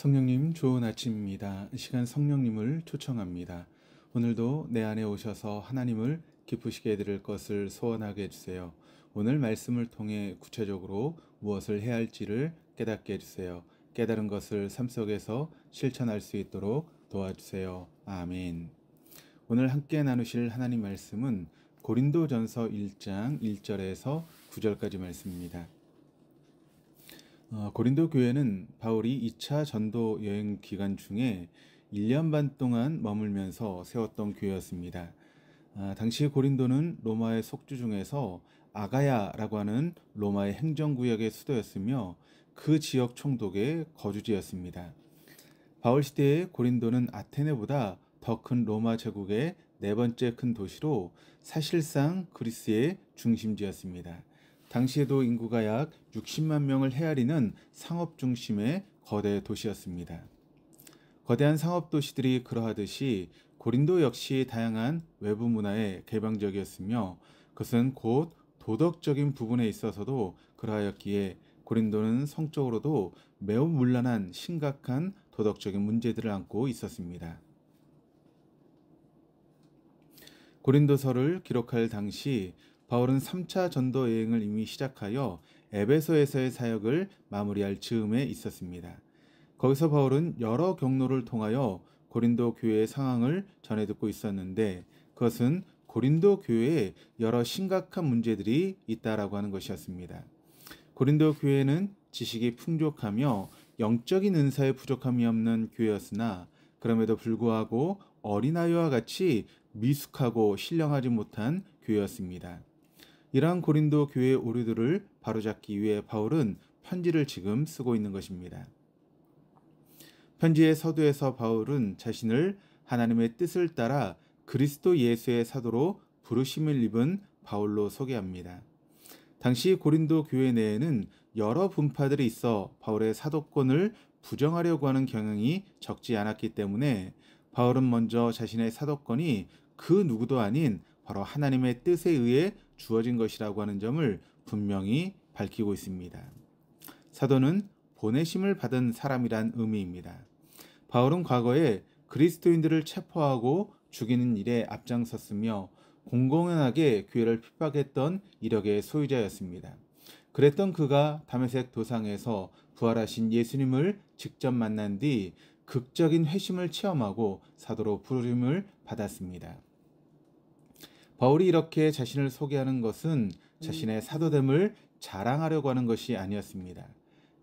성령님 좋은 아침입니다. 이 시간 성령님을 초청합니다. 오늘도 내 안에 오셔서 하나님을 기쁘시게 해드릴 것을 소원하게 해주세요. 오늘 말씀을 통해 구체적으로 무엇을 해야 할지를 깨닫게 해주세요. 깨달은 것을 삶 속에서 실천할 수 있도록 도와주세요. 아멘. 오늘 함께 나누실 하나님 말씀은 고린도전서 1장 1절에서 9절까지 말씀입니다. 고린도 교회는 바울이 2차 전도 여행 기간 중에 1년 반 동안 머물면서 세웠던 교회였습니다. 당시 고린도는 로마의 속주 중에서 아가야라고 하는 로마의 행정구역의 수도였으며 그 지역 총독의 거주지였습니다. 바울 시대의 고린도는 아테네보다 더 큰 로마 제국의 네 번째 큰 도시로 사실상 그리스의 중심지였습니다. 당시에도 인구가 약 60만 명을 헤아리는 상업 중심의 거대 도시였습니다. 거대한 상업 도시들이 그러하듯이 고린도 역시 다양한 외부 문화에 개방적이었으며 그것은 곧 도덕적인 부분에 있어서도 그러하였기에 고린도는 성적으로도 매우 문란한 심각한 도덕적인 문제들을 안고 있었습니다. 고린도서를 기록할 당시 바울은 3차 전도 여행을 이미 시작하여 에베소에서의 사역을 마무리할 즈음에 있었습니다. 거기서 바울은 여러 경로를 통하여 고린도 교회의 상황을 전해 듣고 있었는데 그것은 고린도 교회에 여러 심각한 문제들이 있다라고 하는 것이었습니다. 고린도 교회는 지식이 풍족하며 영적인 은사에 부족함이 없는 교회였으나 그럼에도 불구하고 어린아이와 같이 미숙하고 신령하지 못한 교회였습니다. 이러한 고린도 교회의 오류들을 바로잡기 위해 바울은 편지를 지금 쓰고 있는 것입니다. 편지의 서두에서 바울은 자신을 하나님의 뜻을 따라 그리스도 예수의 사도로 부르심을 입은 바울로 소개합니다. 당시 고린도 교회 내에는 여러 분파들이 있어 바울의 사도권을 부정하려고 하는 경향이 적지 않았기 때문에 바울은 먼저 자신의 사도권이 그 누구도 아닌 바로 하나님의 뜻에 의해 주어진 것이라고 하는 점을 분명히 밝히고 있습니다. 사도는 보내심을 받은 사람이란 의미입니다. 바울은 과거에 그리스도인들을 체포하고 죽이는 일에 앞장섰으며 공공연하게 교회를 핍박했던 이력의 소유자였습니다. 그랬던 그가 다메섹 도상에서 부활하신 예수님을 직접 만난 뒤 극적인 회심을 체험하고 사도로 부름을 받았습니다. 바울이 이렇게 자신을 소개하는 것은 자신의 사도됨을 자랑하려고 하는 것이 아니었습니다.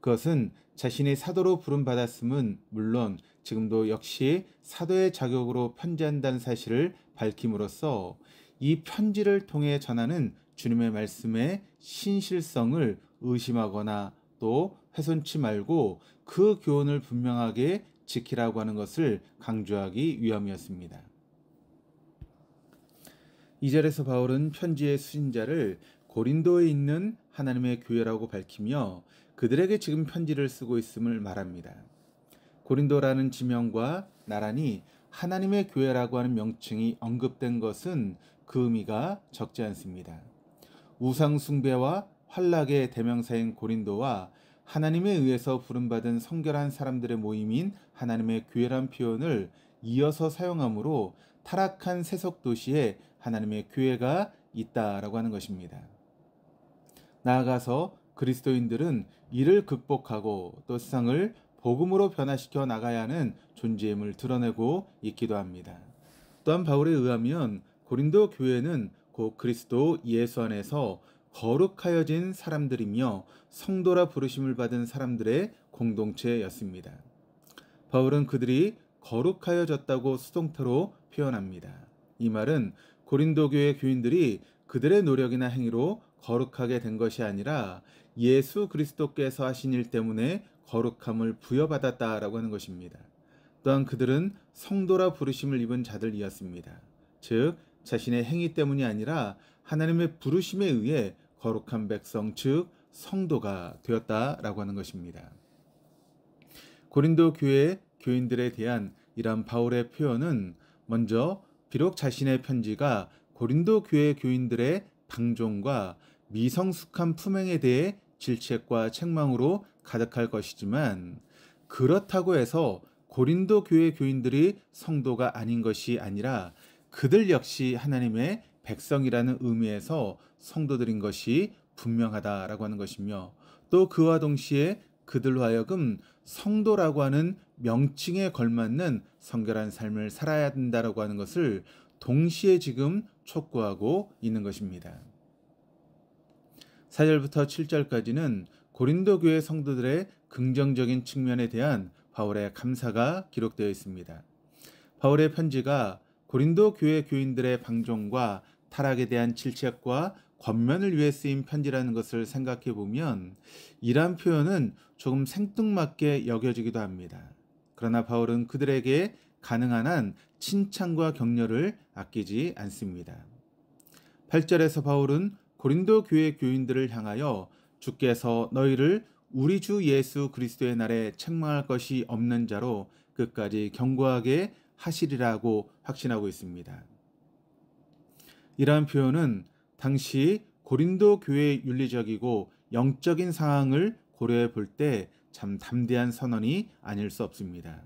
그것은 자신이 사도로 부름받았음은 물론 지금도 역시 사도의 자격으로 편지한다는 사실을 밝힘으로써 이 편지를 통해 전하는 주님의 말씀의 신실성을 의심하거나 또 훼손치 말고 그 교훈을 분명하게 지키라고 하는 것을 강조하기 위함이었습니다. 2절에서 바울은 편지의 수신자를 고린도에 있는 하나님의 교회라고 밝히며 그들에게 지금 편지를 쓰고 있음을 말합니다. 고린도라는 지명과 나란히 하나님의 교회라고 하는 명칭이 언급된 것은 그 의미가 적지 않습니다. 우상 숭배와 환락의 대명사인 고린도와 하나님에 의해서 부름받은 성결한 사람들의 모임인 하나님의 교회란 표현을 이어서 사용하므로 타락한 세속 도시에 하나님의 교회가 있다라고 하는 것입니다. 나아가서 그리스도인들은 이를 극복하고 또 세상을 복음으로 변화시켜 나가야 하는 존재임을 드러내고 있기도 합니다. 또한 바울에 의하면 고린도 교회는 곧 그리스도 예수 안에서 거룩하여진 사람들이며 성도라 부르심을 받은 사람들의 공동체였습니다. 바울은 그들이 거룩하여졌다고 수동태로 표현합니다. 이 말은 고린도 교회 교인들이 그들의 노력이나 행위로 거룩하게 된 것이 아니라 예수 그리스도께서 하신 일 때문에 거룩함을 부여받았다라고 하는 것입니다. 또한 그들은 성도라 부르심을 입은 자들이었습니다. 즉 자신의 행위 때문이 아니라 하나님의 부르심에 의해 거룩한 백성, 즉 성도가 되었다라고 하는 것입니다. 고린도 교회 교인들에 대한 이러한 바울의 표현은 먼저 비록 자신의 편지가 고린도 교회 교인들의 방종과 미성숙한 품행에 대해 질책과 책망으로 가득할 것이지만 그렇다고 해서 고린도 교회 교인들이 성도가 아닌 것이 아니라 그들 역시 하나님의 백성이라는 의미에서 성도들인 것이 분명하다라고 하는 것이며, 또 그와 동시에 그들로 하여금 성도라고 하는 명칭에 걸맞는 성결한 삶을 살아야 된다라고 하는 것을 동시에 지금 촉구하고 있는 것입니다. 4절부터 7절까지는 고린도 교회 성도들의 긍정적인 측면에 대한 바울의 감사가 기록되어 있습니다. 바울의 편지가 고린도 교회 교인들의 방종과 타락에 대한 질책과 권면을 위해 쓰인 편지라는 것을 생각해 보면 이러한 표현은 조금 생뚱맞게 여겨지기도 합니다. 그러나 바울은 그들에게 가능한 한 칭찬과 격려를 아끼지 않습니다. 8절에서 바울은 고린도 교회 교인들을 향하여 주께서 너희를 우리 주 예수 그리스도의 날에 책망할 것이 없는 자로 끝까지 견고하게 하시리라고 확신하고 있습니다. 이러한 표현은 당시 고린도 교회의 윤리적이고 영적인 상황을 고려해 볼 때 참 담대한 선언이 아닐 수 없습니다.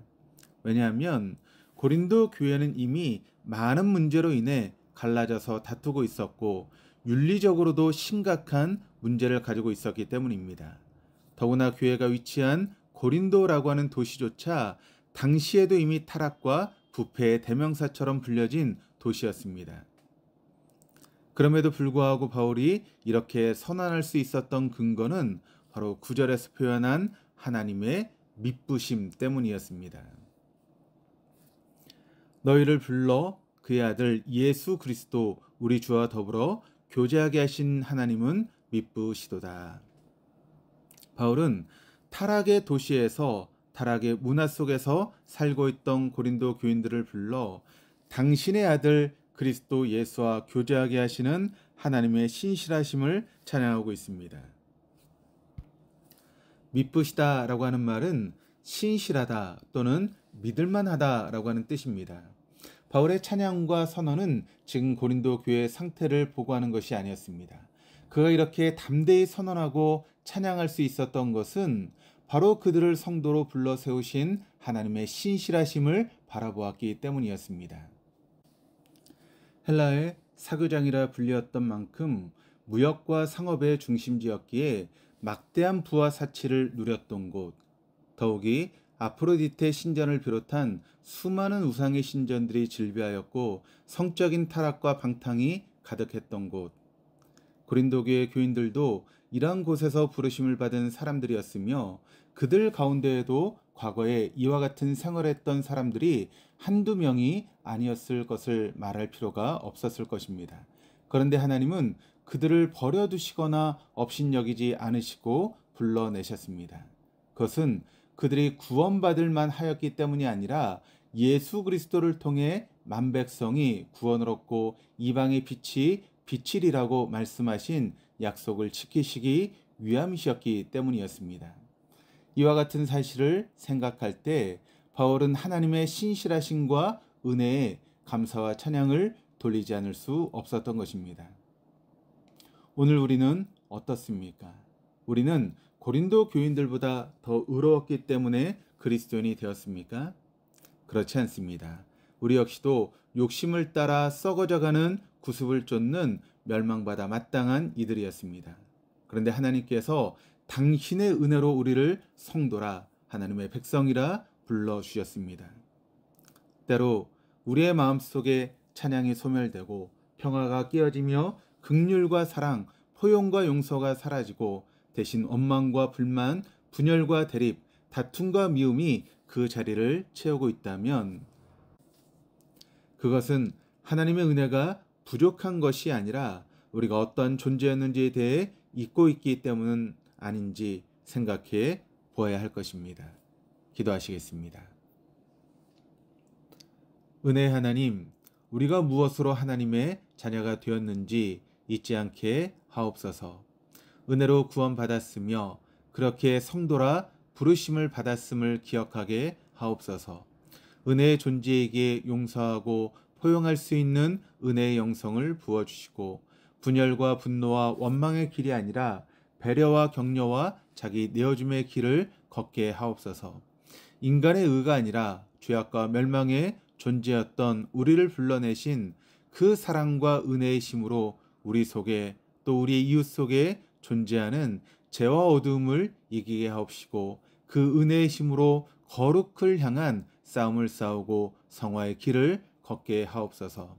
왜냐하면 고린도 교회는 이미 많은 문제로 인해 갈라져서 다투고 있었고 윤리적으로도 심각한 문제를 가지고 있었기 때문입니다. 더구나 교회가 위치한 고린도라고 하는 도시조차 당시에도 이미 타락과 부패의 대명사처럼 불려진 도시였습니다. 그럼에도 불구하고 바울이 이렇게 선언할 수 있었던 근거는 바로 9절에서 표현한 하나님의 미쁘심 때문이었습니다. 너희를 불러 그의 아들 예수 그리스도 우리 주와 더불어 교제하게 하신 하나님은 미쁘시도다. 바울은 타락의 도시에서 타락의 문화 속에서 살고 있던 고린도 교인들을 불러 당신의 아들 그리스도 예수와 교제하게 하시는 하나님의 신실하심을 찬양하고 있습니다. 미쁘시다라고 하는 말은 신실하다 또는 믿을만하다라고 하는 뜻입니다. 바울의 찬양과 선언은 지금 고린도 교회의 상태를 보고하는 것이 아니었습니다. 그가 이렇게 담대히 선언하고 찬양할 수 있었던 것은 바로 그들을 성도로 불러 세우신 하나님의 신실하심을 바라보았기 때문이었습니다. 헬라의 사교장이라 불렸던 만큼 무역과 상업의 중심지였기에 막대한 부와 사치를 누렸던 곳, 더욱이 아프로디테 신전을 비롯한 수많은 우상의 신전들이 질비하였고 성적인 타락과 방탕이 가득했던 곳, 고린도교의 교인들도 이러한 곳에서 부르심을 받은 사람들이었으며 그들 가운데에도 과거에 이와 같은 생활했던 사람들이 한두 명이 아니었을 것을 말할 필요가 없었을 것입니다. 그런데 하나님은 그들을 버려두시거나 업신여기지 않으시고 불러내셨습니다. 그것은 그들이 구원받을 만하였기 때문이 아니라 예수 그리스도를 통해 만백성이 구원을 얻고 이방의 빛이 비치리라고 말씀하신 약속을 지키시기 위함이셨기 때문이었습니다. 이와 같은 사실을 생각할 때 바울은 하나님의 신실하심과 은혜에 감사와 찬양을 돌리지 않을 수 없었던 것입니다. 오늘 우리는 어떻습니까? 우리는 고린도 교인들보다 더 의로웠기 때문에 그리스도인이 되었습니까? 그렇지 않습니다. 우리 역시도 욕심을 따라 썩어져가는 구습을 쫓는 멸망받아 마땅한 이들이었습니다. 그런데 하나님께서 당신의 은혜로 우리를 성도라 하나님의 백성이라 불러주셨습니다. 때로 우리의 마음속에 찬양이 소멸되고 평화가 깨어지며 긍휼과 사랑, 포용과 용서가 사라지고 대신 원망과 불만, 분열과 대립, 다툼과 미움이 그 자리를 채우고 있다면 그것은 하나님의 은혜가 부족한 것이 아니라 우리가 어떠한 존재였는지에 대해 잊고 있기 때문은 아닌지 생각해 보아야 할 것입니다. 기도하시겠습니다. 은혜의 하나님, 우리가 무엇으로 하나님의 자녀가 되었는지 잊지 않게 하옵소서. 은혜로 구원받았으며 그렇게 성도라 부르심을 받았음을 기억하게 하옵소서. 은혜의 존재에게 용서하고 포용할 수 있는 은혜의 영성을 부어주시고 분열과 분노와 원망의 길이 아니라 배려와 격려와 자기 내어줌의 길을 걷게 하옵소서. 인간의 의가 아니라 죄악과 멸망의 존재였던 우리를 불러내신 그 사랑과 은혜의 힘으로 우리 속에 또 우리의 이웃 속에 존재하는 죄와 어두움을 이기게 하옵시고 그 은혜의 힘으로 거룩을 향한 싸움을 싸우고 성화의 길을 걷게 하옵소서.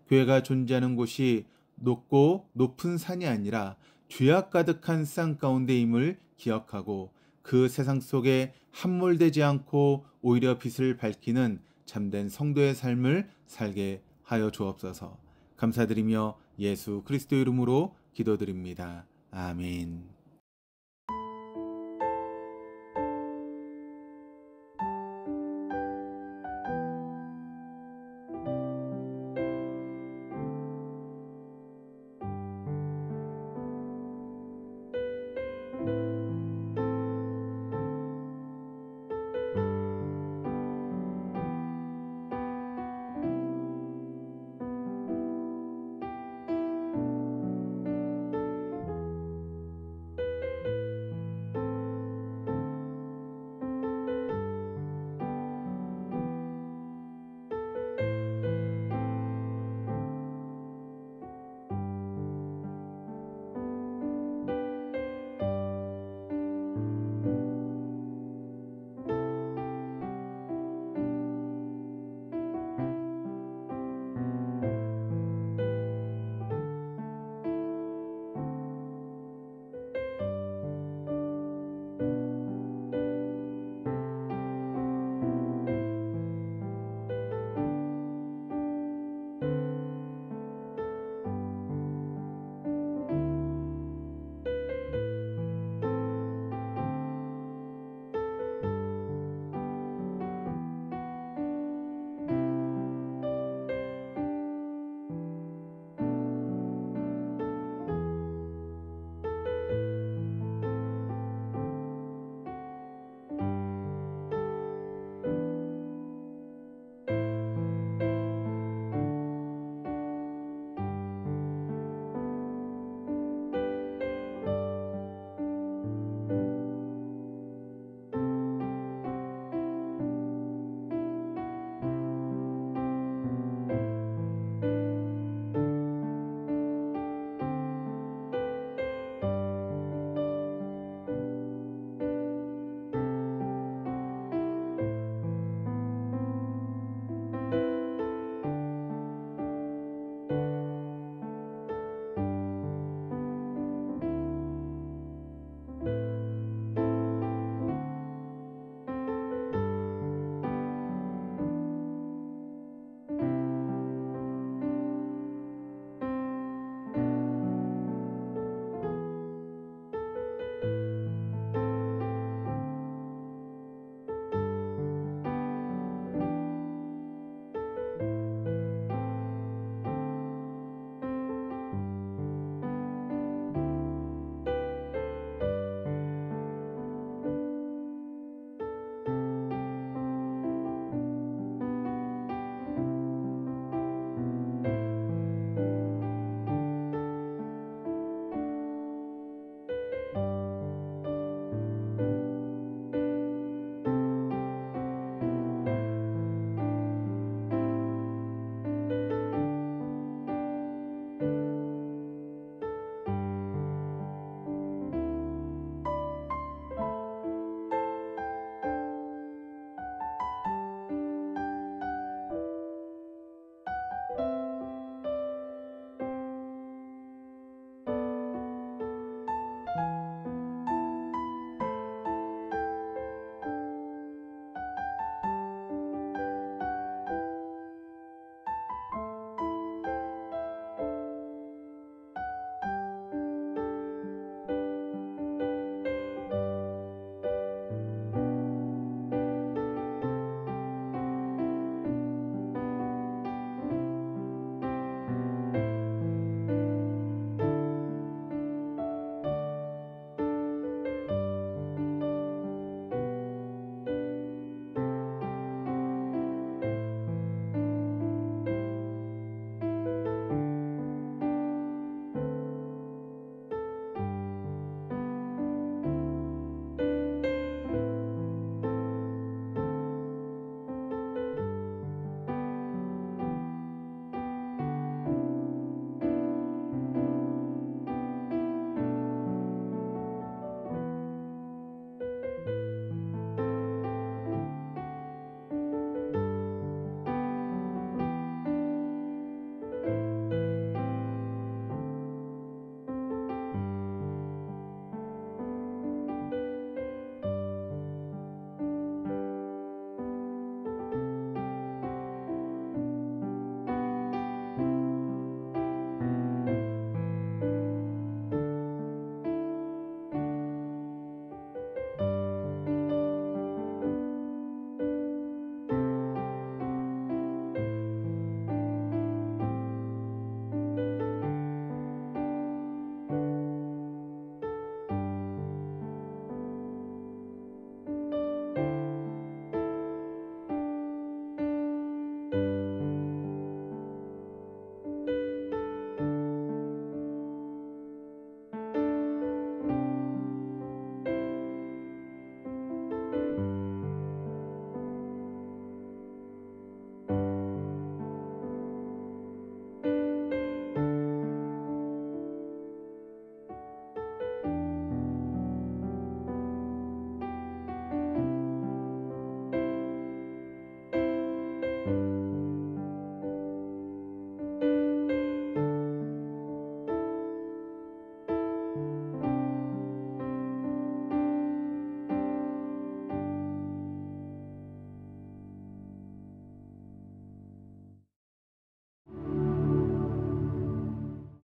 교회가 존재하는 곳이 높고 높은 산이 아니라 죄악 가득한 산 가운데임을 기억하고 그 세상 속에 함몰되지 않고 오히려 빛을 밝히는 참된 성도의 삶을 살게 하여 주옵소서. 감사드리며 예수 그리스도 이름으로 기도드립니다. 아멘.